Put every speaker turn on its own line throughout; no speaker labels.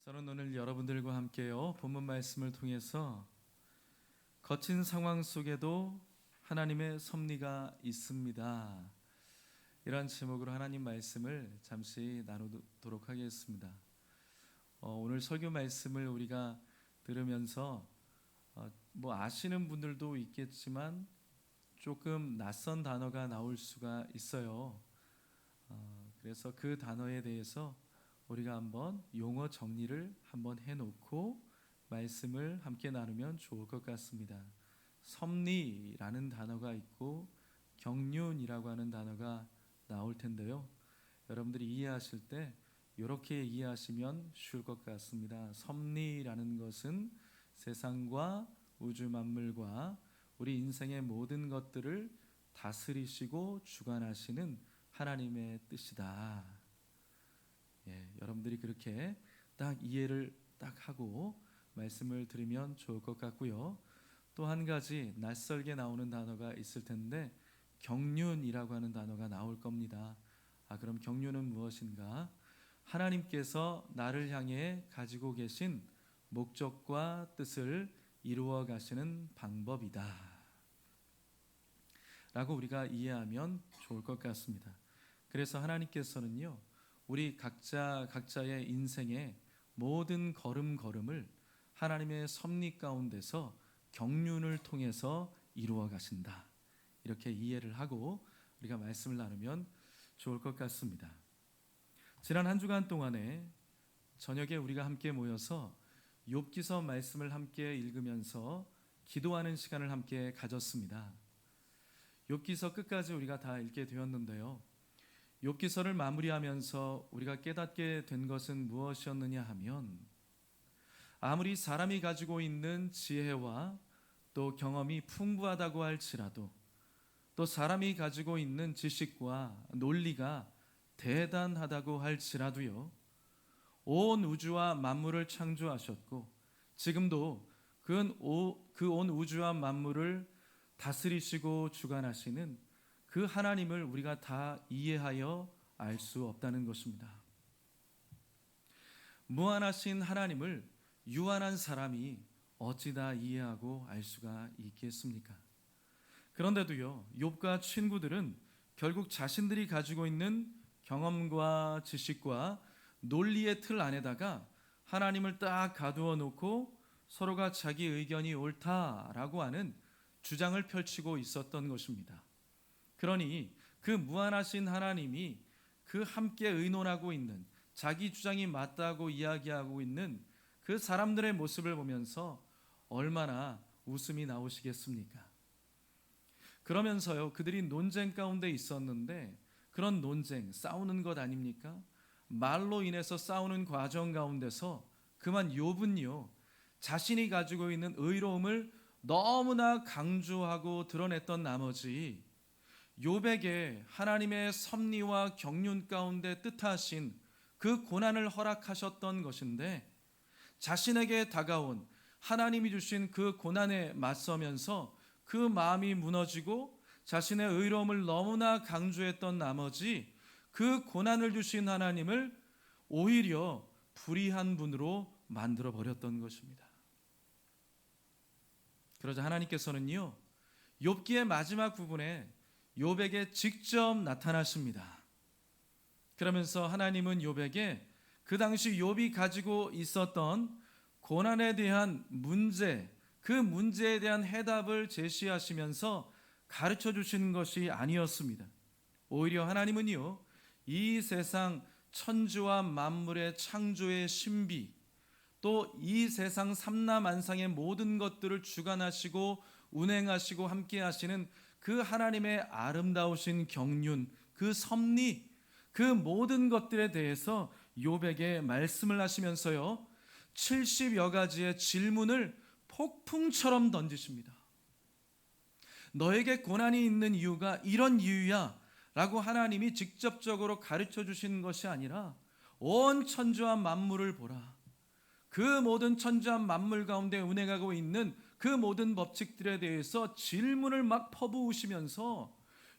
저는 오늘 여러분들과 함께요 본문 말씀을 통해서 거친 상황 속에도 하나님의 섭리가 있습니다. 이러한 제목으로 하나님 말씀을 잠시 나누도록 하겠습니다. 오늘 설교 말씀을 우리가 들으면서 아시는 분들도 있겠지만 조금 낯선 단어가 나올 수가 있어요. 그래서 그 단어에 대해서 우리가 한번 용어 정리를 한번 해놓고 말씀을 함께 나누면 좋을 것 같습니다. 섭리라는 단어가 있고 경륜이라고 하는 단어가 나올 텐데요. 여러분들이 이해하실 때 이렇게 이해하시면 쉬울 것 같습니다. 섭리라는 것은 세상과 우주 만물과 우리 인생의 모든 것들을 다스리시고 주관하시는 하나님의 뜻이다. 여러분들이 그렇게 딱 이해를 딱 하고 말씀을 들으면 좋을 것 같고요. 또 한 가지 낯설게 나오는 단어가 있을 텐데 경륜이라고 하는 단어가 나올 겁니다. 그럼 경륜은 무엇인가? 하나님께서 나를 향해 가지고 계신 목적과 뜻을 이루어 가시는 방법이다 라고 우리가 이해하면 좋을 것 같습니다. 그래서 하나님께서는요 우리 각자의 인생의 모든 걸음걸음을 하나님의 섭리 가운데서 경륜을 통해서 이루어 가신다. 이렇게 이해를 하고 우리가 말씀을 나누면 좋을 것 같습니다. 지난 한 주간 동안에 저녁에 우리가 함께 모여서 욥기서 말씀을 함께 읽으면서 기도하는 시간을 함께 가졌습니다. 욥기서 끝까지 우리가 다 읽게 되었는데요. 욥기서를 마무리하면서 우리가 깨닫게 된 것은 무엇이었느냐 하면 아무리 사람이 가지고 있는 지혜와 또 경험이 풍부하다고 할지라도 또 사람이 가지고 있는 지식과 논리가 대단하다고 할지라도요 온 우주와 만물을 창조하셨고 지금도 그 온 우주와 만물을 다스리시고 주관하시는 그 하나님을 우리가 다 이해하여 알 수 없다는 것입니다. 무한하신 하나님을 유한한 사람이 어찌 다 이해하고 알 수가 있겠습니까? 그런데도요 욥과 친구들은 결국 자신들이 가지고 있는 경험과 지식과 논리의 틀 안에다가 하나님을 딱 가두어 놓고 서로가 자기 의견이 옳다라고 하는 주장을 펼치고 있었던 것입니다. 그러니 그 무한하신 하나님이 그 함께 의논하고 있는 자기 주장이 맞다고 이야기하고 있는 그 사람들의 모습을 보면서 얼마나 웃음이 나오시겠습니까? 그러면서요 그들이 논쟁 가운데 있었는데 그런 논쟁, 싸우는 것 아닙니까? 말로 인해서 싸우는 과정 가운데서 그만 욥은요 자신이 가지고 있는 의로움을 너무나 강조하고 드러냈던 나머지 욥에게 하나님의 섭리와 경륜 가운데 뜻하신 그 고난을 허락하셨던 것인데 자신에게 다가온 하나님이 주신 그 고난에 맞서면서 그 마음이 무너지고 자신의 의로움을 너무나 강조했던 나머지 그 고난을 주신 하나님을 오히려 불의한 분으로 만들어 버렸던 것입니다. 그러자 하나님께서는요 욥기의 마지막 부분에 욥에게 직접 나타나십니다. 그러면서 하나님은 욥에게 그 당시 욥이 가지고 있었던 고난에 대한 문제, 그 문제에 대한 해답을 제시하시면서 가르쳐 주시는 것이 아니었습니다. 오히려 하나님은요 이 세상 천지와 만물의 창조의 신비, 또 이 세상 삼라만상의 모든 것들을 주관하시고 운행하시고 함께 하시는 그 하나님의 아름다우신 경륜, 그 섭리, 그 모든 것들에 대해서 욥에게 말씀을 하시면서요 70여 가지의 질문을 폭풍처럼 던지십니다. 너에게 고난이 있는 이유가 이런 이유야 라고 하나님이 직접적으로 가르쳐 주시는 것이 아니라 온 천지와 만물을 보라. 그 모든 천지와 만물 가운데 운행하고 있는 그 모든 법칙들에 대해서 질문을 막 퍼부으시면서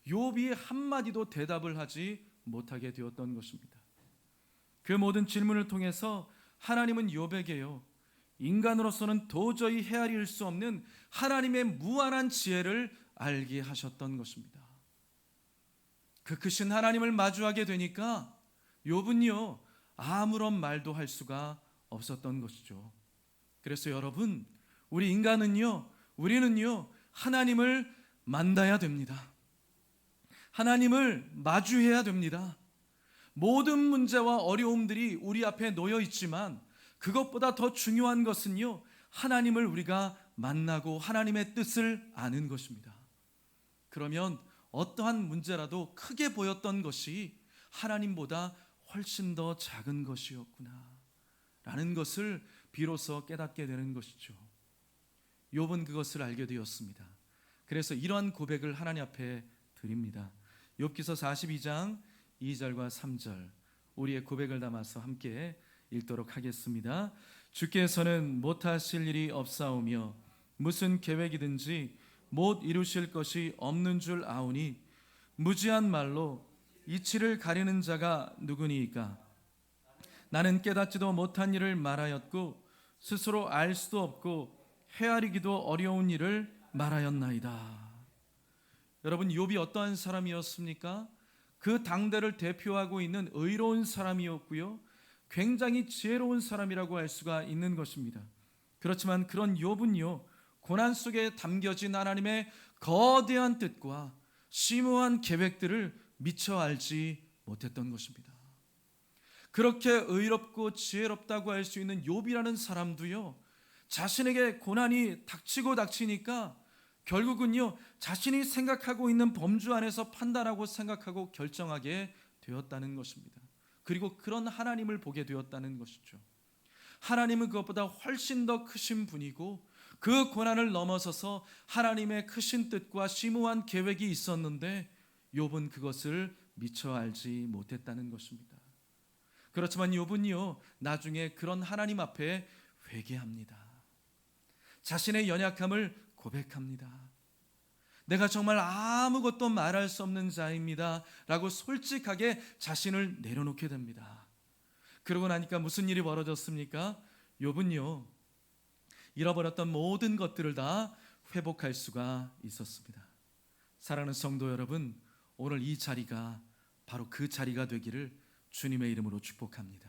욥이 한마디도 대답을 하지 못하게 되었던 것입니다. 그 모든 질문을 통해서 하나님은 욥에게요, 인간으로서는 도저히 헤아릴 수 없는 하나님의 무한한 지혜를 알게 하셨던 것입니다. 그 크신 하나님을 마주하게 되니까 욥은요, 아무런 말도 할 수가 없었던 것이죠. 그래서 여러분, 우리 인간은요, 우리는요, 하나님을 만나야 됩니다. 하나님을 마주해야 됩니다. 모든 문제와 어려움들이 우리 앞에 놓여 있지만 그것보다 더 중요한 것은요, 하나님을 우리가 만나고 하나님의 뜻을 아는 것입니다. 그러면 어떠한 문제라도 크게 보였던 것이 하나님보다 훨씬 더 작은 것이었구나 라는 것을 비로소 깨닫게 되는 것이죠. 욥은 그것을 알게 되었습니다. 그래서 이러한 고백을 하나님 앞에 드립니다. 욥기서 42장 2절과 3절, 우리의 고백을 담아서 함께 읽도록 하겠습니다. 주께서는 못하실 일이 없사오며 무슨 계획이든지 못 이루실 것이 없는 줄 아오니 무지한 말로 이치를 가리는 자가 누구니이까? 나는 깨닫지도 못한 일을 말하였고 스스로 알 수도 없고 헤아리기도 어려운 일을 말하였나이다. 여러분, 욥이 어떠한 사람이었습니까? 그 당대를 대표하고 있는 의로운 사람이었고요, 굉장히 지혜로운 사람이라고 할 수가 있는 것입니다. 그렇지만 그런 욥은요, 고난 속에 담겨진 하나님의 거대한 뜻과 심오한 계획들을 미처 알지 못했던 것입니다. 그렇게 의롭고 지혜롭다고 할 수 있는 욥이라는 사람도요, 자신에게 고난이 닥치니까 결국은요, 자신이 생각하고 있는 범주 안에서 판단하고 생각하고 결정하게 되었다는 것입니다. 그리고 그런 하나님을 보게 되었다는 것이죠. 하나님은 그것보다 훨씬 더 크신 분이고 그 고난을 넘어서서 하나님의 크신 뜻과 심오한 계획이 있었는데 욥은 그것을 미처 알지 못했다는 것입니다. 그렇지만 욥은요, 나중에 그런 하나님 앞에 회개합니다. 자신의 연약함을 고백합니다. 내가 정말 아무것도 말할 수 없는 자입니다 라고 솔직하게 자신을 내려놓게 됩니다. 그러고 나니까 무슨 일이 벌어졌습니까? 욥은요, 잃어버렸던 모든 것들을 다 회복할 수가 있었습니다. 사랑하는 성도 여러분, 오늘 이 자리가 바로 그 자리가 되기를 주님의 이름으로 축복합니다.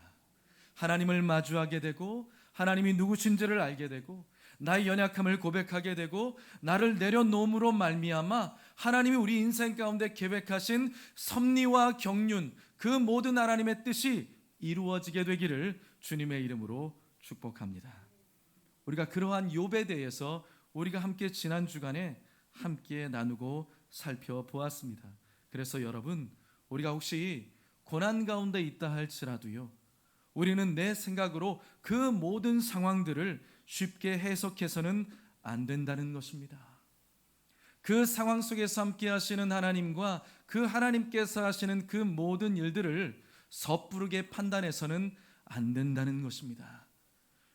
하나님을 마주하게 되고 하나님이 누구신지를 알게 되고 나의 연약함을 고백하게 되고 나를 내려놓음으로 말미암아 하나님이 우리 인생 가운데 계획하신 섭리와 경륜, 그 모든 하나님의 뜻이 이루어지게 되기를 주님의 이름으로 축복합니다. 우리가 그러한 욥에 대해서 우리가 함께 지난 주간에 함께 나누고 살펴보았습니다. 그래서 여러분, 우리가 혹시 고난 가운데 있다 할지라도요, 우리는 내 생각으로 그 모든 상황들을 쉽게 해석해서는 안 된다는 것입니다. 그 상황 속에서 함께 하시는 하나님과 그 하나님께서 하시는 그 모든 일들을 섣부르게 판단해서는 안 된다는 것입니다.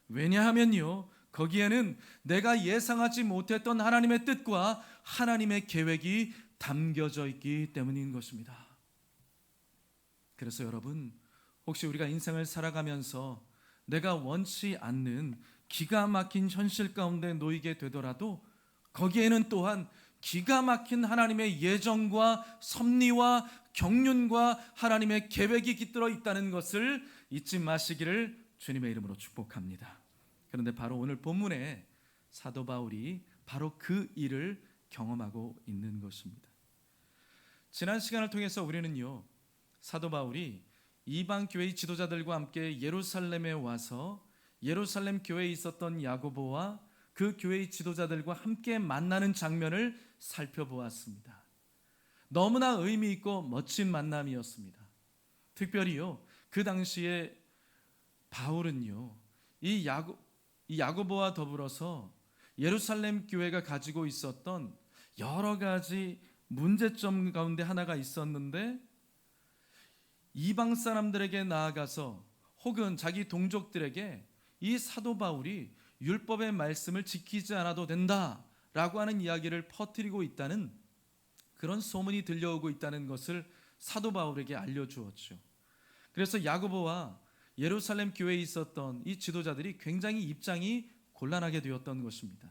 왜냐하면요, 거기에는 내가 예상하지 못했던 하나님의 뜻과 하나님의 계획이 담겨져 있기 때문인 것입니다. 그래서 여러분, 혹시 우리가 인생을 살아가면서 내가 원치 않는 기가 막힌 현실 가운데 놓이게 되더라도 거기에는 또한 기가 막힌 하나님의 예정과 섭리와 경륜과 하나님의 계획이 깃들어 있다는 것을 잊지 마시기를 주님의 이름으로 축복합니다. 그런데 바로 오늘 본문에 사도 바울이 바로 그 일을 경험하고 있는 것입니다. 지난 시간을 통해서 우리는요, 사도 바울이 이방 교회의 지도자들과 함께 예루살렘에 와서 예루살렘 교회에 있었던 야고보와 그 교회의 지도자들과 함께 만나는 장면을 살펴보았습니다. 너무나 의미 있고 멋진 만남이었습니다. 특별히요, 그 당시에 바울은요, 이 야고보와 더불어서 예루살렘 교회가 가지고 있었던 여러 가지 문제점 가운데 하나가 있었는데, 이방 사람들에게 나아가서 혹은 자기 동족들에게 이 사도 바울이 율법의 말씀을 지키지 않아도 된다라고 하는 이야기를 퍼뜨리고 있다는 그런 소문이 들려오고 있다는 것을 사도 바울에게 알려주었죠. 그래서 야고보와 예루살렘 교회에 있었던 이 지도자들이 굉장히 입장이 곤란하게 되었던 것입니다.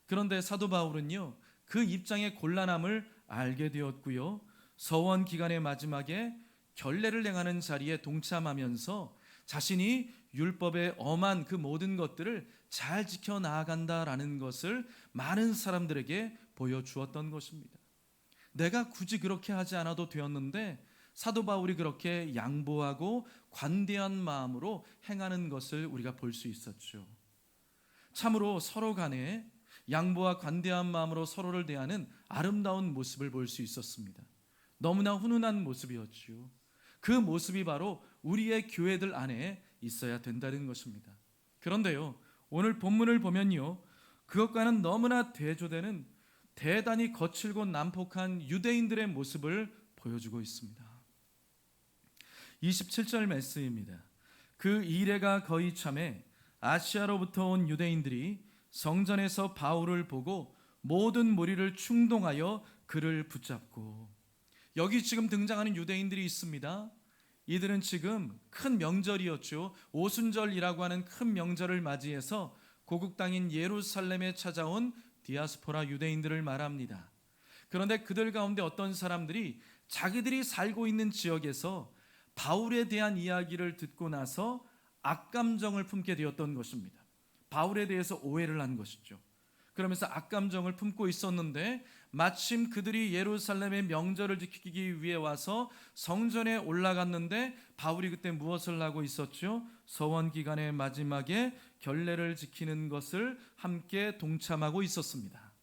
그런데 사도 바울은요, 그 입장의 곤란함을 알게 되었고요, 서원 기간의 마지막에 결례를 행하는 자리에 동참하면서 자신이 율법의 엄한 그 모든 것들을 잘 지켜 나아간다라는 것을 많은 사람들에게 보여주었던 것입니다. 내가 굳이 그렇게 하지 않아도 되었는데 사도 바울이 그렇게 양보하고 관대한 마음으로 행하는 것을 우리가 볼 수 있었죠. 참으로 서로 간에 양보와 관대한 마음으로 서로를 대하는 아름다운 모습을 볼 수 있었습니다. 너무나 훈훈한 모습이었죠. 그 모습이 바로 우리의 교회들 안에 있어야 된다는 것입니다. 그런데요, 오늘 본문을 보면요, 그것과는 너무나 대조되는 대단히 거칠고 난폭한 유대인들의 모습을 보여주고 있습니다. 27절 말씀입니다. 그 이레가 거의 참에 아시아로부터 온 유대인들이 성전에서 바울을 보고 모든 무리를 충동하여 그를 붙잡고, 여기 지금 등장하는 유대인들이 있습니다. 이들은 지금 큰 명절이었죠. 오순절이라고 하는 큰 명절을 맞이해서 고국 땅인 예루살렘에 찾아온 디아스포라 유대인들을 말합니다. 그런데 그들 가운데 어떤 사람들이 자기들이 살고 있는 지역에서 바울에 대한 이야기를 듣고 나서 악감정을 품게 되었던 것입니다. 바울에 대해서 오해를 한 것이죠. 그러면서 악감정을 품고 있었는데 마침 그들이 예루살렘의 명절을 지키기 위해 와서 성전에 올라갔는데 바울이 그때 무엇을 하고 있었죠? 서원 기간의 마지막에 결례를 지키는 것을 함께 동참하고 있었습니다.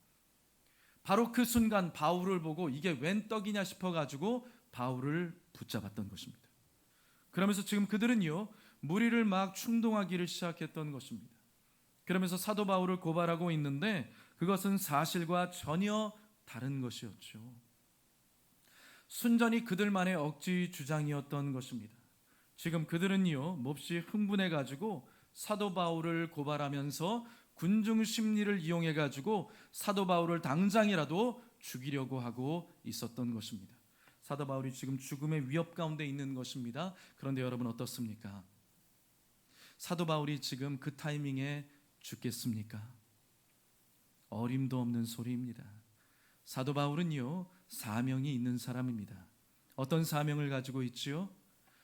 바로 그 순간 바울을 보고 이게 웬 떡이냐 싶어가지고 바울을 붙잡았던 것입니다. 그러면서 지금 그들은요, 무리를 막 충동하기를 시작했던 것입니다. 그러면서 사도 바울을 고발하고 있는데 그것은 사실과 전혀 다른 것이었죠. 순전히 그들만의 억지 주장이었던 것입니다. 지금 그들은요, 몹시 흥분해가지고 사도 바울을 고발하면서 군중 심리를 이용해가지고 사도 바울을 당장이라도 죽이려고 하고 있었던 것입니다. 사도 바울이 지금 죽음의 위협 가운데 있는 것입니다. 그런데 여러분 어떻습니까? 사도 바울이 지금 그 타이밍에 죽겠습니까? 어림도 없는 소리입니다. 사도 바울은요, 사명이 있는 사람입니다. 어떤 사명을 가지고 있지요?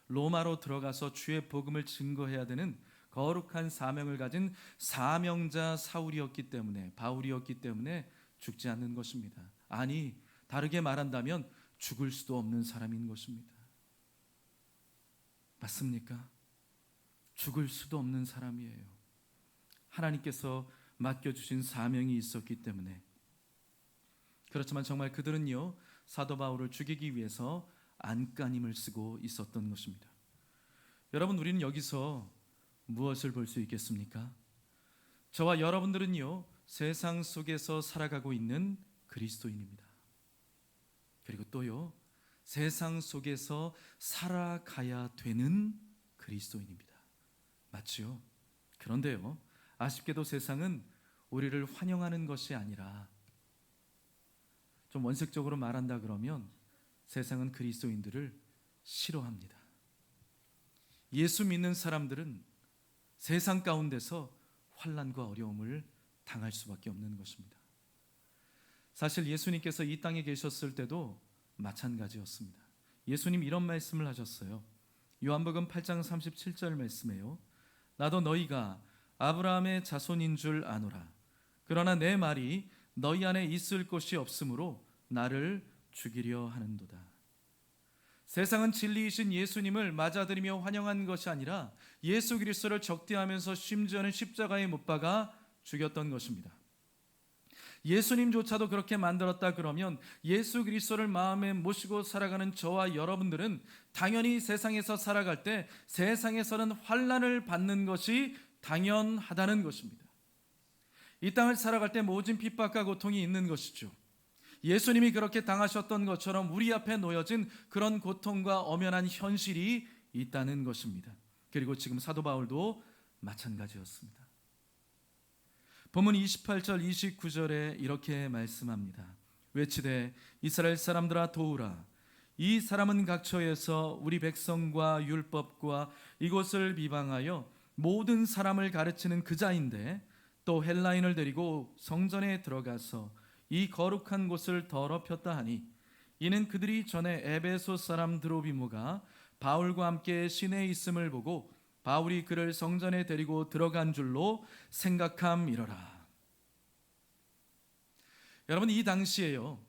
로마로 들어가서 주의 복음을 증거해야 되는 거룩한 사명을 가진 사명자 사울이었기 때문에, 바울이었기 때문에 죽지 않는 것입니다. 아니, 다르게 말한다면 죽을 수도 없는 사람인 것입니다. 맞습니까? 죽을 수도 없는 사람이에요. 하나님께서 맡겨주신 사명이 있었기 때문에. 그렇지만 정말 그들은요, 사도 바울을 죽이기 위해서 안간힘을 쓰고 있었던 것입니다. 여러분, 우리는 여기서 무엇을 볼 수 있겠습니까? 저와 여러분들은요, 세상 속에서 살아가고 있는 그리스도인입니다. 그리고 또요, 세상 속에서 살아가야 되는 그리스도인입니다. 맞지요? 그런데요, 아쉽게도 세상은 우리를 환영하는 것이 아니라, 좀 원색적으로 말한다 그러면 세상은 그리스도인들을 싫어합니다. 예수 믿는 사람들은 세상 가운데서 환난과 어려움을 당할 수밖에 없는 것입니다. 사실 예수님께서 이 땅에 계셨을 때도 마찬가지였습니다. 예수님 이런 말씀을 하셨어요. 요한복음 8장 37절 말씀이에요. 나도 너희가 아브라함의 자손인 줄 아노라. 그러나 내 말이 너희 안에 있을 곳이 없으므로 나를 죽이려 하는도다. 세상은 진리이신 예수님을 맞아들이며 환영한 것이 아니라 예수 그리스도를 적대하면서 심지어는 십자가에 못 박아 죽였던 것입니다. 예수님조차도 그렇게 만들었다 그러면 예수 그리스도를 마음에 모시고 살아가는 저와 여러분들은 당연히 세상에서 살아갈 때 세상에서는 환난을 받는 것이 당연하다는 것입니다. 이 땅을 살아갈 때 모진 핍박과 고통이 있는 것이죠. 예수님이 그렇게 당하셨던 것처럼 우리 앞에 놓여진 그런 고통과 엄연한 현실이 있다는 것입니다. 그리고 지금 사도 바울도 마찬가지였습니다. 본문 28절 29절에 이렇게 말씀합니다. 외치되 이스라엘 사람들아 도우라. 이 사람은 각처에서 우리 백성과 율법과 이곳을 비방하여 모든 사람을 가르치는 그자인데 또 헬라인을 데리고 성전에 들어가서 이 거룩한 곳을 더럽혔다 하니 이는 그들이 전에 에베소 사람 드로비모가 바울과 함께 시내에 있음을 보고 바울이 그를 성전에 데리고 들어간 줄로 생각함이러라. 여러분, 이 당시에요,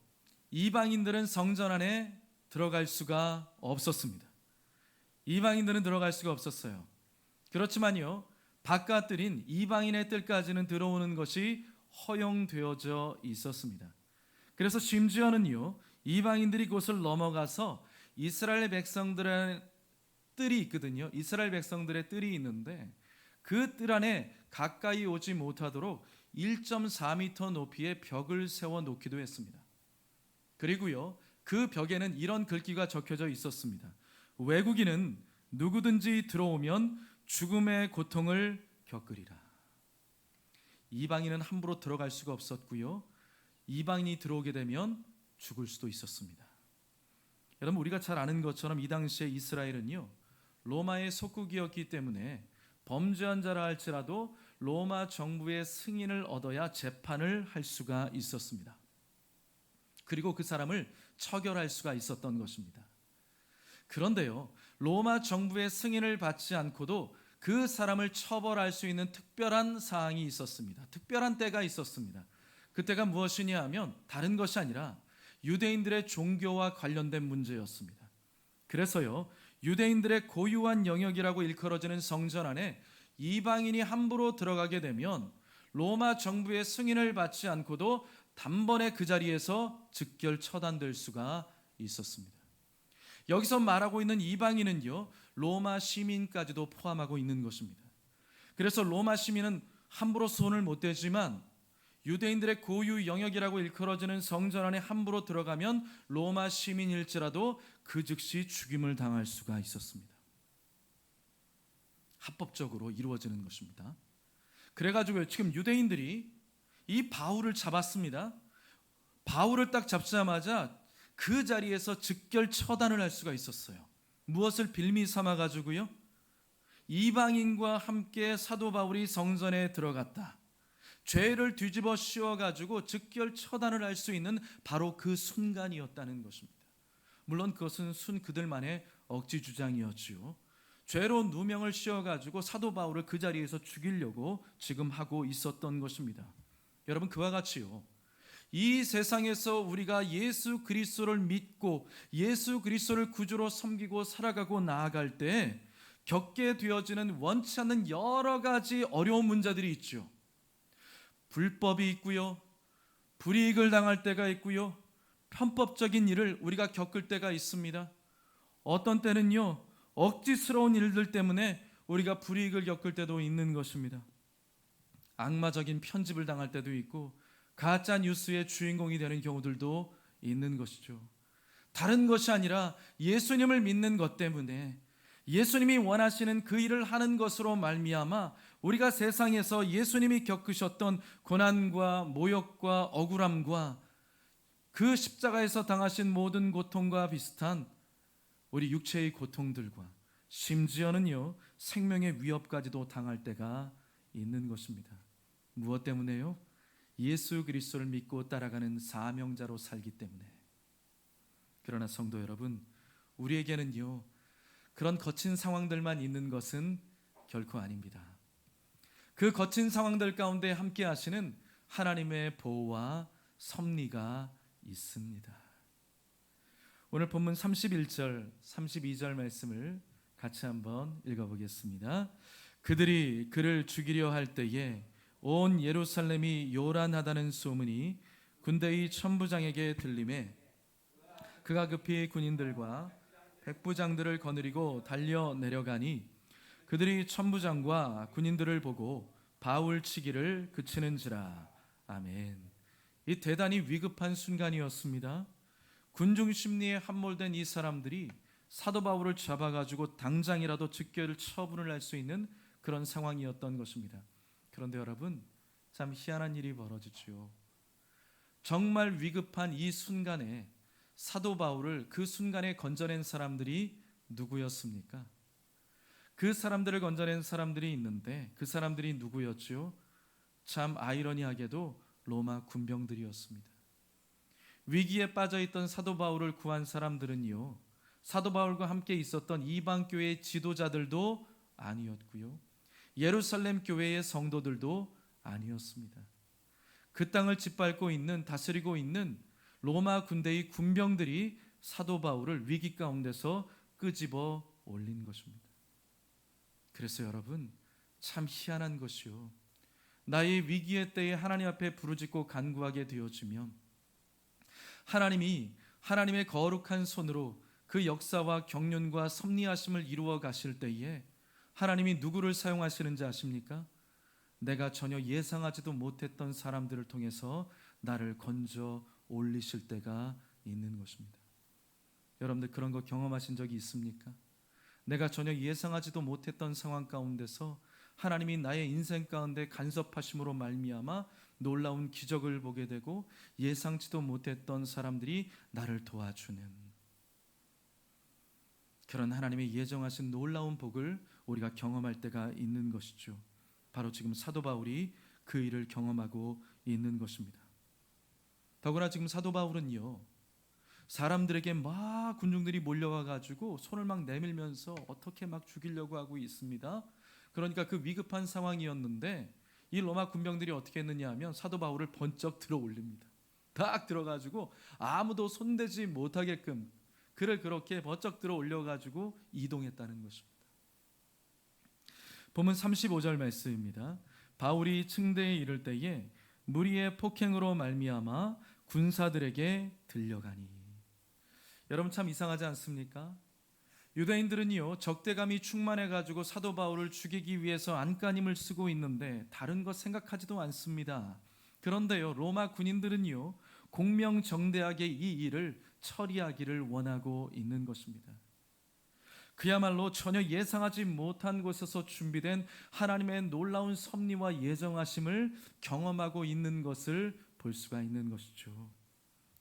이방인들은 성전 안에 들어갈 수가 없었습니다. 이방인들은 들어갈 수가 없었어요. 그렇지만요, 바깥들인 이방인의 뜰까지는 들어오는 것이 허용되어져 있었습니다. 그래서 심지어는요, 이방인들이 그곳을 넘어가서 이스라엘 백성들의 뜰이 있거든요. 이스라엘 백성들의 뜰이 있는데 그 뜰 안에 가까이 오지 못하도록 1.4m 높이의 벽을 세워 놓기도 했습니다. 그리고요, 그 벽에는 이런 글귀가 적혀져 있었습니다. 외국인은 누구든지 들어오면 죽음의 고통을 겪으리라. 이방인은 함부로 들어갈 수가 없었고요, 이방인이 들어오게 되면 죽을 수도 있었습니다. 여러분, 우리가 잘 아는 것처럼 이 당시에 이스라엘은요, 로마의 속국이었기 때문에 범죄한 자라 할지라도 로마 정부의 승인을 얻어야 재판을 할 수가 있었습니다. 그리고 그 사람을 처결할 수가 있었던 것입니다. 그런데요, 로마 정부의 승인을 받지 않고도 그 사람을 처벌할 수 있는 특별한 사항이 있었습니다. 특별한 때가 있었습니다. 그때가 무엇이냐 하면 다른 것이 아니라 유대인들의 종교와 관련된 문제였습니다. 그래서요, 유대인들의 고유한 영역이라고 일컬어지는 성전 안에 이방인이 함부로 들어가게 되면 로마 정부의 승인을 받지 않고도 단번에 그 자리에서 즉결 처단될 수가 있었습니다. 여기서 말하고 있는 이방인은요, 로마 시민까지도 포함하고 있는 것입니다. 그래서 로마 시민은 함부로 손을 못 대지만 유대인들의 고유 영역이라고 일컬어지는 성전 안에 함부로 들어가면 로마 시민일지라도 그 즉시 죽임을 당할 수가 있었습니다. 합법적으로 이루어지는 것입니다. 그래가지고 지금 유대인들이 이 바울을 잡았습니다. 바울을 딱 잡자마자 그 자리에서 즉결 처단을 할 수가 있었어요. 무엇을 빌미 삼아 가지고요, 이방인과 함께 사도 바울이 성전에 들어갔다, 죄를 뒤집어 씌워 가지고 즉결 처단을 할 수 있는 바로 그 순간이었다는 것입니다. 물론 그것은 순 그들만의 억지 주장이었지요. 죄로 누명을 씌워 가지고 사도 바울을 그 자리에서 죽이려고 지금 하고 있었던 것입니다. 여러분, 그와 같이요, 이 세상에서 우리가 예수 그리스도를 믿고 예수 그리스도를 구주로 섬기고 살아가고 나아갈 때 겪게 되어지는 원치 않는 여러 가지 어려운 문제들이 있죠. 불법이 있고요, 불이익을 당할 때가 있고요, 편법적인 일을 우리가 겪을 때가 있습니다. 어떤 때는요, 억지스러운 일들 때문에 우리가 불이익을 겪을 때도 있는 것입니다. 악마적인 편집을 당할 때도 있고 가짜 뉴스의 주인공이 되는 경우들도 있는 것이죠. 다른 것이 아니라 예수님을 믿는 것 때문에 예수님이 원하시는 그 일을 하는 것으로 말미암아 우리가 세상에서 예수님이 겪으셨던 고난과 모욕과 억울함과 그 십자가에서 당하신 모든 고통과 비슷한 우리 육체의 고통들과 심지어는요, 생명의 위협까지도 당할 때가 있는 것입니다. 무엇 때문에요? 예수 그리스도를 믿고 따라가는 사명자로 살기 때문에. 그러나 성도 여러분, 우리에게는요, 그런 거친 상황들만 있는 것은 결코 아닙니다. 그 거친 상황들 가운데 함께 하시는 하나님의 보호와 섭리가 있습니다. 오늘 본문 31절, 32절 말씀을 같이 한번 읽어보겠습니다. 그들이 그를 죽이려 할 때에 온 예루살렘이 요란하다는 소문이 군대의 천부장에게 들리매 그가 급히 군인들과 백부장들을 거느리고 달려 내려가니 그들이 천부장과 군인들을 보고 바울 치기를 그치는지라. 아멘. 이 대단히 위급한 순간이었습니다. 군중 심리에 함몰된 이 사람들이 사도 바울을 잡아가지고 당장이라도 즉결 처분을 할 수 있는 그런 상황이었던 것입니다. 그런데 여러분, 참 희한한 일이 벌어지죠. 정말 위급한 이 순간에 사도 바울을 그 순간에 건져낸 사람들이 누구였습니까? 그 사람들을 건져낸 사람들이 있는데 그 사람들이 누구였죠? 참 아이러니하게도 로마 군병들이었습니다. 위기에 빠져있던 사도 바울을 구한 사람들은요, 사도 바울과 함께 있었던 이방 교회의 지도자들도 아니었고요, 예루살렘 교회의 성도들도 아니었습니다. 그 땅을 짓밟고 있는, 다스리고 있는 로마 군대의 군병들이 사도 바울을 위기 가운데서 끄집어 올린 것입니다. 그래서 여러분, 참 희한한 것이요, 나의 위기의 때에 하나님 앞에 부르짖고 간구하게 되어지면 하나님이 하나님의 거룩한 손으로 그 역사와 경륜과 섭리하심을 이루어 가실 때에 하나님이 누구를 사용하시는지 아십니까? 내가 전혀 예상하지도 못했던 사람들을 통해서 나를 건져 올리실 때가 있는 것입니다. 여러분들 그런 거 경험하신 적이 있습니까? 내가 전혀 예상하지도 못했던 상황 가운데서 하나님이 나의 인생 가운데 간섭하심으로 말미암아 놀라운 기적을 보게 되고 예상치도 못했던 사람들이 나를 도와주는 그런 하나님의 예정하신 놀라운 복을 우리가 경험할 때가 있는 것이죠. 바로 지금 사도 바울이 그 일을 경험하고 있는 것입니다. 더구나 지금 사도 바울은요, 사람들에게 막 군중들이 몰려와 가지고 손을 막 내밀면서 어떻게 막 죽이려고 하고 있습니다. 그러니까 그 위급한 상황이었는데 이 로마 군병들이 어떻게 했느냐 하면 사도 바울을 번쩍 들어 올립니다. 딱 들어가지고 아무도 손대지 못하게끔 그를 그렇게 번쩍 들어 올려가지고 이동했다는 것입니다. 보면 35절 말씀입니다. 바울이 층대에 이를 때에 무리의 폭행으로 말미암아 군사들에게 들려가니. 여러분 참 이상하지 않습니까? 유대인들은요, 적대감이 충만해가지고 사도 바울을 죽이기 위해서 안간힘을 쓰고 있는데 다른 것 생각하지도 않습니다. 그런데요, 로마 군인들은요, 공명정대하게 이 일을 처리하기를 원하고 있는 것입니다. 그야말로 전혀 예상하지 못한 곳에서 준비된 하나님의 놀라운 섭리와 예정하심을 경험하고 있는 것을 볼 수가 있는 것이죠.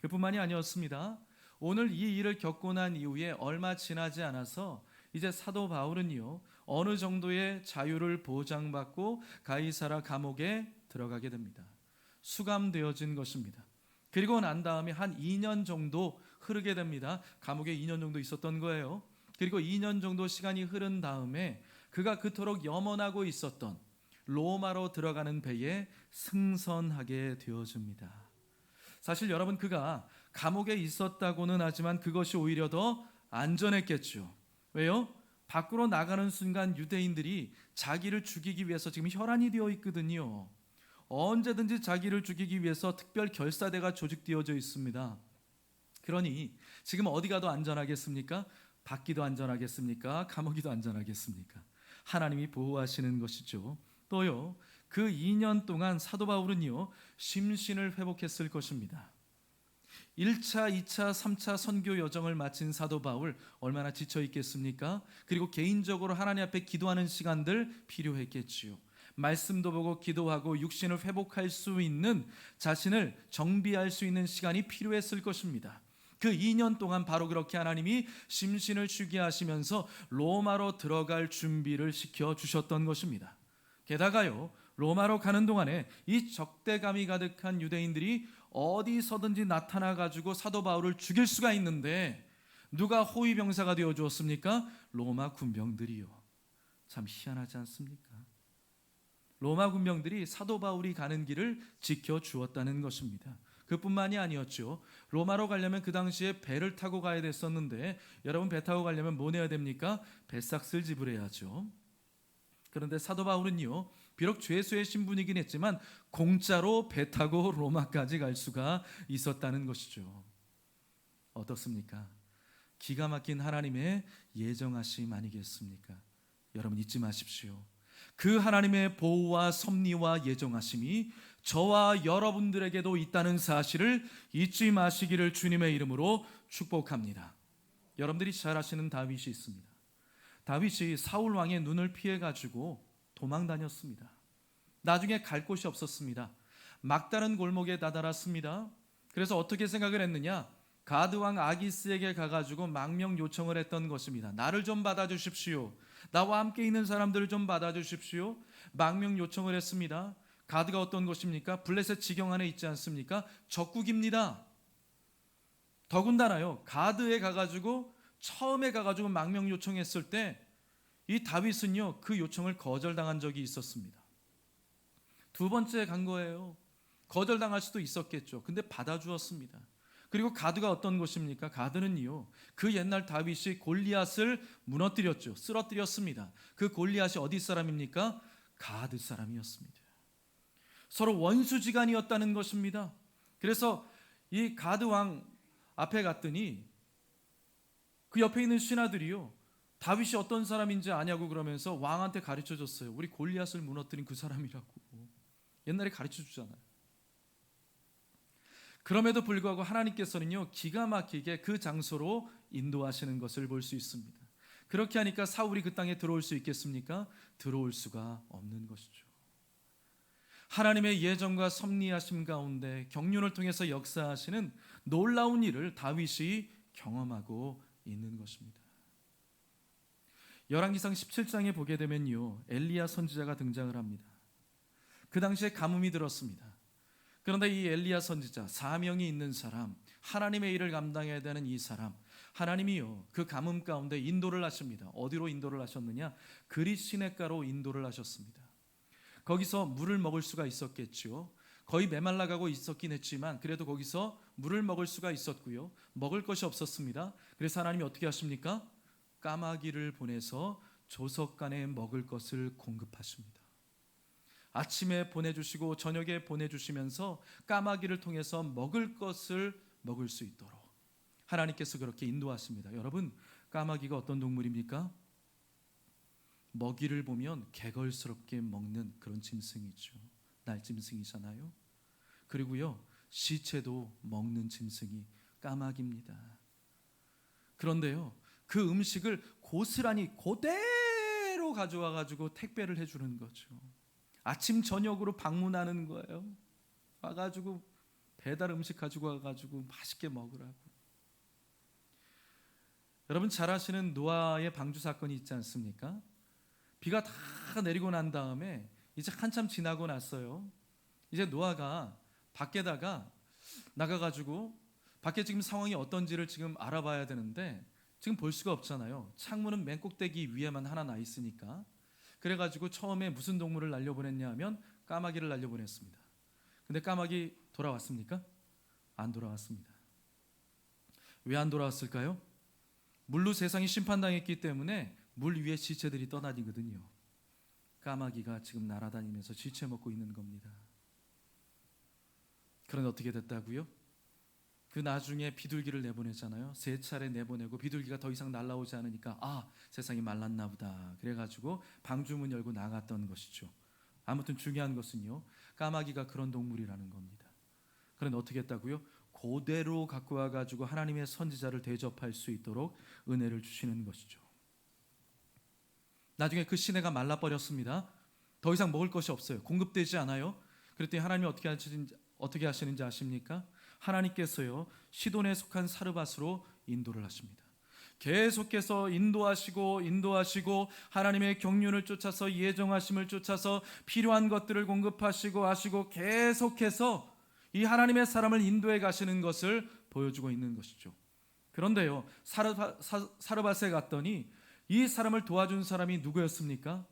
그뿐만이 아니었습니다. 오늘 이 일을 겪고 난 이후에 얼마 지나지 않아서 이제 사도 바울은요, 어느 정도의 자유를 보장받고 가이사라 감옥에 들어가게 됩니다. 수감되어진 것입니다. 그리고 난 다음에 한 2년 정도 흐르게 됩니다. 감옥에 2년 정도 있었던 거예요. 그리고 2년 정도 시간이 흐른 다음에 그가 그토록 염원하고 있었던 로마로 들어가는 배에 승선하게 되어집니다. 사실 여러분, 그가 감옥에 있었다고는 하지만 그것이 오히려 더 안전했겠죠. 왜요? 밖으로 나가는 순간 유대인들이 자기를 죽이기 위해서 지금 혈안이 되어 있거든요. 언제든지 자기를 죽이기 위해서 특별 결사대가 조직되어져 있습니다. 그러니 지금 어디가 더 안전하겠습니까? 밖이도 안전하겠습니까? 감옥이도 안전하겠습니까? 하나님이 보호하시는 것이죠. 또요, 그 2년 동안 사도 바울은요, 심신을 회복했을 것입니다. 1차, 2차, 3차 선교 여정을 마친 사도 바울 얼마나 지쳐 있겠습니까? 그리고 개인적으로 하나님 앞에 기도하는 시간들 필요했겠지요. 말씀도 보고 기도하고 육신을 회복할 수 있는, 자신을 정비할 수 있는 시간이 필요했을 것입니다. 그 2년 동안 바로 그렇게 하나님이 심신을 쉬게 하시면서 로마로 들어갈 준비를 시켜주셨던 것입니다. 게다가요, 로마로 가는 동안에 이 적대감이 가득한 유대인들이 어디서든지 나타나가지고 사도 바울을 죽일 수가 있는데 누가 호위병사가 되어 주었습니까? 로마 군병들이요. 참 희한하지 않습니까? 로마 군병들이 사도 바울이 가는 길을 지켜주었다는 것입니다. 그뿐만이 아니었죠. 로마로 가려면 그 당시에 배를 타고 가야 됐었는데, 여러분 배 타고 가려면 뭐 내야 됩니까? 배삭스를 지불해야죠. 그런데 사도 바울은요, 비록 죄수의 신분이긴 했지만 공짜로 배 타고 로마까지 갈 수가 있었다는 것이죠. 어떻습니까? 기가 막힌 하나님의 예정하심 아니겠습니까? 여러분 잊지 마십시오. 그 하나님의 보호와 섭리와 예정하심이 저와 여러분들에게도 있다는 사실을 잊지 마시기를 주님의 이름으로 축복합니다. 여러분들이 잘 아시는 다윗이 있습니다. 다윗이 사울 왕의 눈을 피해가지고 도망 다녔습니다. 나중에 갈 곳이 없었습니다. 막다른 골목에 다다랐습니다. 그래서 어떻게 생각을 했느냐? 가드 왕 아기스에게 가가지고 망명 요청을 했던 것입니다. 나를 좀 받아주십시오. 나와 함께 있는 사람들을 좀 받아주십시오. 망명 요청을 했습니다. 가드가 어떤 것입니까? 블레셋 지경 안에 있지 않습니까? 적국입니다. 더군다나요, 가드에 가가지고 처음에 가가지고 망명 요청했을 때 이 다윗은요 그 요청을 거절당한 적이 있었습니다. 두 번째 간 거예요. 거절당할 수도 있었겠죠. 근데 받아주었습니다. 그리고 가드가 어떤 것입니까? 가드는요 그 옛날 다윗이 골리앗을 무너뜨렸죠. 쓰러뜨렸습니다. 그 골리앗이 어디 사람입니까? 가드 사람이었습니다. 서로 원수지간이었다는 것입니다. 그래서 이 가드 왕 앞에 갔더니 그 옆에 있는 신하들이요 다윗이 어떤 사람인지 아냐고 그러면서 왕한테 가르쳐 줬어요. 우리 골리앗을 무너뜨린 그 사람이라고. 옛날에 가르쳐 주잖아요. 그럼에도 불구하고 하나님께서는요 기가 막히게 그 장소로 인도하시는 것을 볼 수 있습니다. 그렇게 하니까 사울이 그 땅에 들어올 수 있겠습니까? 들어올 수가 없는 것이죠. 하나님의 예정과 섭리하심 가운데 경륜을 통해서 역사하시는 놀라운 일을 다윗이 경험하고 있는 것입니다. 열왕기상 17장에 보게 되면요 엘리야 선지자가 등장을 합니다. 그 당시에 가뭄이 들었습니다. 그런데 이 엘리야 선지자, 사명이 있는 사람, 하나님의 일을 감당해야 되는 이 사람, 하나님이요 그 가뭄 가운데 인도를 하십니다. 어디로 인도를 하셨느냐? 그릿 시냇가로 인도를 하셨습니다. 거기서 물을 먹을 수가 있었겠죠. 거의 메말라가고 있었긴 했지만 그래도 거기서 물을 먹을 수가 있었고요. 먹을 것이 없었습니다. 그래서 하나님이 어떻게 하십니까? 까마귀를 보내서 조석간에 먹을 것을 공급하십니다. 아침에 보내주시고 저녁에 보내주시면서 까마귀를 통해서 먹을 것을 먹을 수 있도록 하나님께서 그렇게 인도하십니다. 여러분, 까마귀가 어떤 동물입니까? 먹이를 보면 개걸스럽게 먹는 그런 짐승이죠. 날짐승이잖아요. 그리고요 시체도 먹는 짐승이 까마귀입니다. 그런데요 그 음식을 고스란히 그대로 가져와 가지고 택배를 해주는 거죠. 아침 저녁으로 방문하는 거예요. 와가지고 배달 음식 가지고 와가지고 맛있게 먹으라고. 여러분 잘 아시는 노아의 방주 사건이 있지 않습니까? 비가 다 내리고 난 다음에 이제 한참 지나고 났어요. 이제 노아가 밖에다가 나가가지고 밖에 지금 상황이 어떤지를 지금 알아봐야 되는데 지금 볼 수가 없잖아요. 창문은 맨 꼭대기 위에만 하나 나 있으니까. 그래가지고 처음에 무슨 동물을 날려보냈냐 하면 까마귀를 날려보냈습니다. 근데 까마귀 돌아왔습니까? 안 돌아왔습니다. 왜 안 돌아왔을까요? 물로 세상이 심판당했기 때문에 물 위에 지체들이 떠다니거든요. 까마귀가 지금 날아다니면서 지체 먹고 있는 겁니다. 그런데 어떻게 됐다고요? 그 나중에 비둘기를 내보냈잖아요. 3차례 내보내고 비둘기가 더 이상 날아오지 않으니까 세상이 말랐나 보다. 그래가지고 방주문 열고 나갔던 것이죠. 아무튼 중요한 것은요 까마귀가 그런 동물이라는 겁니다. 그런데 어떻게 했다고요? 그대로 갖고 와가지고 하나님의 선지자를 대접할 수 있도록 은혜를 주시는 것이죠. 나중에 그 시내가 말라버렸습니다. 더 이상 먹을 것이 없어요. 공급되지 않아요. 그랬더니 하나님이 어떻게 하시는지 아십니까? 하나님께서요 시돈에 속한 사르밧으로 인도를 하십니다. 계속해서 인도하시고 하나님의 경륜을 쫓아서 예정하심을 쫓아서 필요한 것들을 공급하시고 하시고 계속해서 이 하나님의 사람을 인도해 가시는 것을 보여주고 있는 것이죠. 그런데요 사르밧에 갔더니 이 사람을 도와준 사람이 누구였습니까?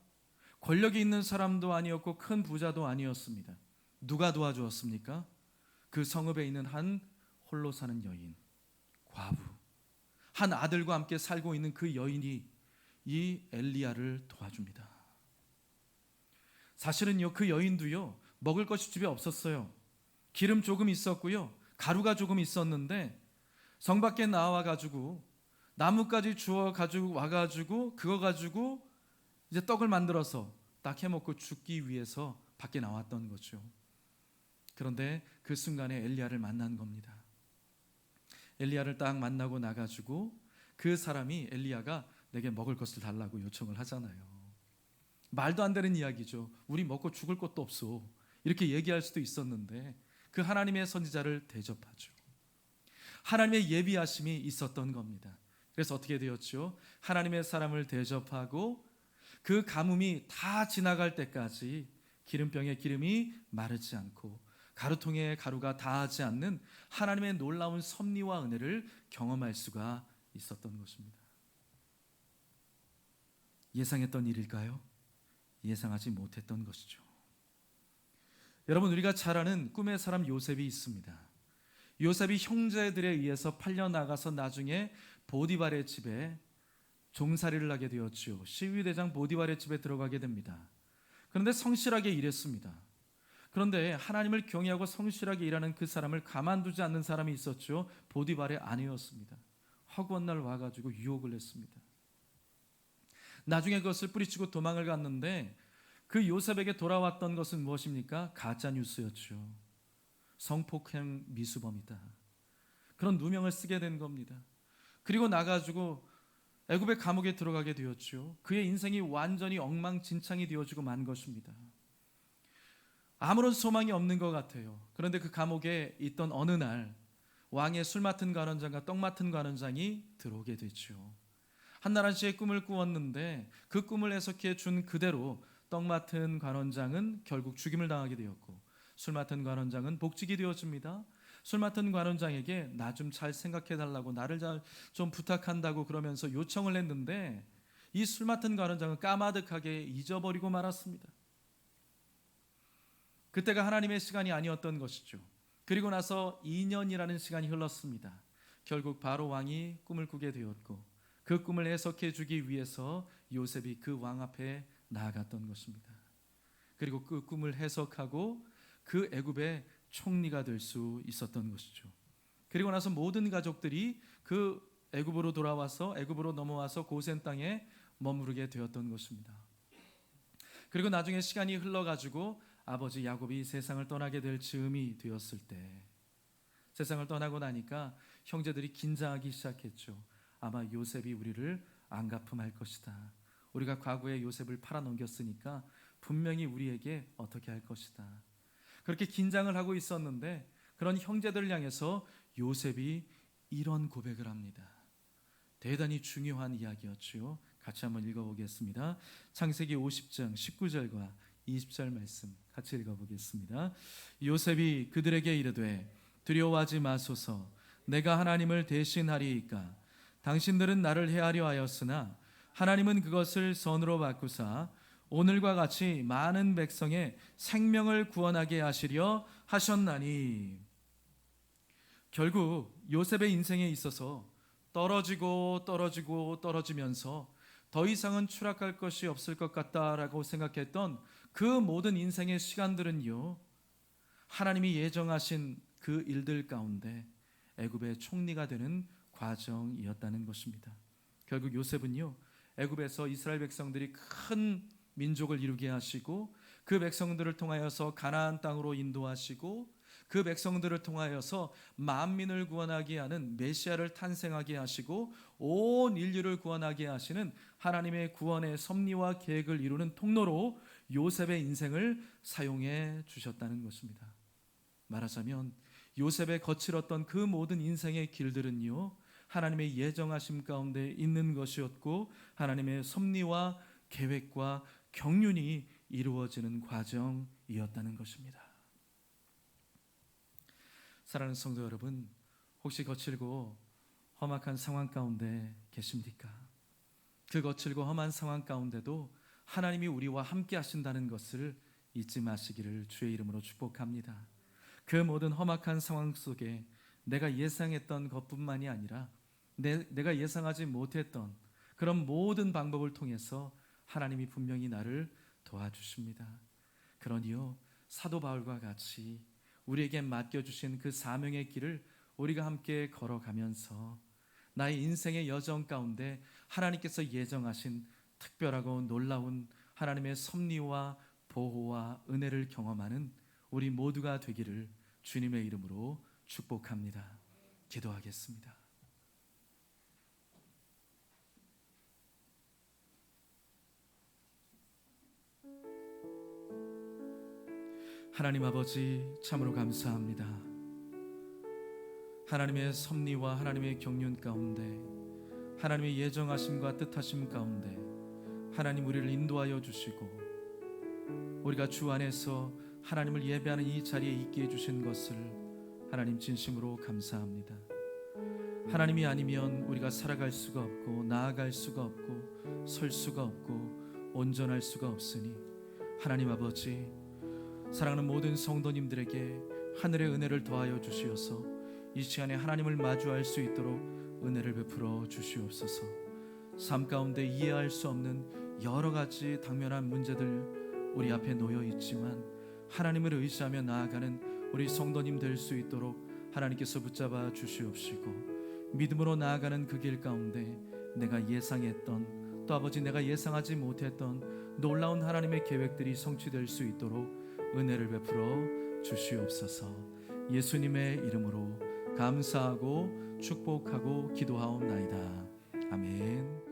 권력이 있는 사람도 아니었고 큰 부자도 아니었습니다. 누가 도와주었습니까? 그 성읍에 있는 한 홀로 사는 여인, 과부, 한 아들과 함께 살고 있는 그 여인이 이 엘리야를 도와줍니다. 사실은요 그 여인도요 먹을 것이 집에 없었어요. 기름 조금 있었고요 가루가 조금 있었는데 성 밖에 나와 가지고 나뭇가지 주워 가지고 와가지고 그거 가지고 이제 떡을 만들어서 딱 해먹고 죽기 위해서 밖에 나왔던 거죠. 그런데 그 순간에 엘리야를 만난 겁니다. 엘리야를 딱 만나고 나가지고 그 사람이 엘리야가 내게 먹을 것을 달라고 요청을 하잖아요. 말도 안 되는 이야기죠. 우리 먹고 죽을 것도 없어. 이렇게 얘기할 수도 있었는데 그 하나님의 선지자를 대접하죠. 하나님의 예비하심이 있었던 겁니다. 그래서 어떻게 되었죠? 하나님의 사람을 대접하고 그 가뭄이 다 지나갈 때까지 기름병의 기름이 마르지 않고 가루통의 가루가 다하지 않는 하나님의 놀라운 섭리와 은혜를 경험할 수가 있었던 것입니다. 예상했던 일일까요? 예상하지 못했던 것이죠. 여러분, 우리가 잘 아는 꿈의 사람 요셉이 있습니다. 요셉이 형제들에 의해서 팔려 나가서 나중에 보디발의 집에 종살이를 하게 되었죠. 시위대장 보디발의 집에 들어가게 됩니다. 그런데 성실하게 일했습니다. 그런데 하나님을 경외하고 성실하게 일하는 그 사람을 가만두지 않는 사람이 있었죠. 보디발의 아내였습니다. 허구한 날 와가지고 유혹을 했습니다. 나중에 그것을 뿌리치고 도망을 갔는데 그 요셉에게 돌아왔던 것은 무엇입니까? 가짜 뉴스였죠. 성폭행 미수범이다. 그런 누명을 쓰게 된 겁니다. 그리고 나가지고 애굽의 감옥에 들어가게 되었죠. 그의 인생이 완전히 엉망진창이 되어지고 만 것입니다. 아무런 소망이 없는 것 같아요. 그런데 그 감옥에 있던 어느 날 왕의 술 맡은 관원장과 떡 맡은 관원장이 들어오게 되죠. 한나란 씨의 꿈을 꾸었는데 그 꿈을 해석해 준 그대로 떡 맡은 관원장은 결국 죽임을 당하게 되었고 술 맡은 관원장은 복직이 되어집니다. 술 맡은 관원장에게 나 좀 잘 생각해 달라고 나를 좀 부탁한다고 그러면서 요청을 했는데 이 술 맡은 관원장은 까마득하게 잊어버리고 말았습니다. 그때가 하나님의 시간이 아니었던 것이죠. 그리고 나서 2년이라는 시간이 흘렀습니다. 결국 바로 왕이 꿈을 꾸게 되었고 그 꿈을 해석해 주기 위해서 요셉이 그 왕 앞에 나아갔던 것입니다. 그리고 그 꿈을 해석하고 그 애굽의 총리가 될 수 있었던 것이죠. 그리고 나서 모든 가족들이 그 애굽으로 돌아와서 애굽으로 넘어와서 고센 땅에 머무르게 되었던 것입니다. 그리고 나중에 시간이 흘러가지고 아버지 야곱이 세상을 떠나게 될 즈음이 되었을 때 세상을 떠나고 나니까 형제들이 긴장하기 시작했죠. 아마 요셉이 우리를 안갚음할 것이다. 우리가 과거에 요셉을 팔아넘겼으니까 분명히 우리에게 어떻게 할 것이다. 그렇게 긴장을 하고 있었는데 그런 형제들을 향해서 요셉이 이런 고백을 합니다. 대단히 중요한 이야기였죠. 같이 한번 읽어보겠습니다. 창세기 50장 19절과 20절 말씀 같이 읽어보겠습니다. 요셉이 그들에게 이르되 두려워하지 마소서 내가 하나님을 대신하리이까 당신들은 나를 해하려 하였으나 하나님은 그것을 선으로 바꾸사 오늘과 같이 많은 백성의 생명을 구원하게 하시려 하셨나니. 결국 요셉의 인생에 있어서 떨어지면서 더 이상은 추락할 것이 없을 것 같다라고 생각했던 그 모든 인생의 시간들은요, 하나님이 예정하신 그 일들 가운데 애굽의 총리가 되는 과정이었다는 것입니다. 결국 요셉은요, 애굽에서 이스라엘 백성들이 큰 민족을 이루게 하시고 그 백성들을 통하여서 가나안 땅으로 인도하시고 그 백성들을 통하여서 만민을 구원하게 하는 메시아를 탄생하게 하시고 온 인류를 구원하게 하시는 하나님의 구원의 섭리와 계획을 이루는 통로로 요셉의 인생을 사용해 주셨다는 것입니다. 말하자면 요셉의 거칠었던 그 모든 인생의 길들은요, 하나님의 예정하심 가운데 있는 것이었고 하나님의 섭리와 계획과 경륜이 이루어지는 과정이었다는 것입니다. 사랑하는 성도 여러분, 혹시 거칠고 험악한 상황 가운데 계십니까? 그 거칠고 험한 상황 가운데도 하나님이 우리와 함께 하신다는 것을 잊지 마시기를 주의 이름으로 축복합니다. 그 모든 험악한 상황 속에 내가 예상했던 것뿐만이 아니라 내가 예상하지 못했던 그런 모든 방법을 통해서 하나님이 분명히 나를 도와주십니다. 그러니요, 사도 바울과 같이 우리에게 맡겨주신 그 사명의 길을 우리가 함께 걸어가면서 나의 인생의 여정 가운데 하나님께서 예정하신 특별하고 놀라운 하나님의 섭리와 보호와 은혜를 경험하는 우리 모두가 되기를 주님의 이름으로 축복합니다. 기도하겠습니다. 하나님 아버지, 참으로 감사합니다. 하나님의 섭리와 하나님의 경륜 가운데, 하나님의 예정하심과 뜻하심 가운데 하나님 우리를 인도하여 주시고, 우리가 주 안에서 하나님을 예배하는 이 자리에 있게 해주신 것을 하나님 진심으로 감사합니다. 하나님이 아니면 우리가 살아갈 수가 없고, 나아갈 수가 없고, 설 수가 없고, 온전할 수가 없으니 하나님 아버지, 사랑하는 모든 성도님들에게 하늘의 은혜를 더하여 주시어서 이 시간에 하나님을 마주할 수 있도록 은혜를 베풀어 주시옵소서. 삶 가운데 이해할 수 없는 여러 가지 당면한 문제들 우리 앞에 놓여 있지만 하나님을 의지하며 나아가는 우리 성도님 될 수 있도록 하나님께서 붙잡아 주시옵시고, 믿음으로 나아가는 그 길 가운데 내가 예상했던, 또 아버지 내가 예상하지 못했던 놀라운 하나님의 계획들이 성취될 수 있도록 은혜를 베풀어 주시옵소서. 예수님의 이름으로 감사하고 축복하고 기도하옵나이다. 아멘.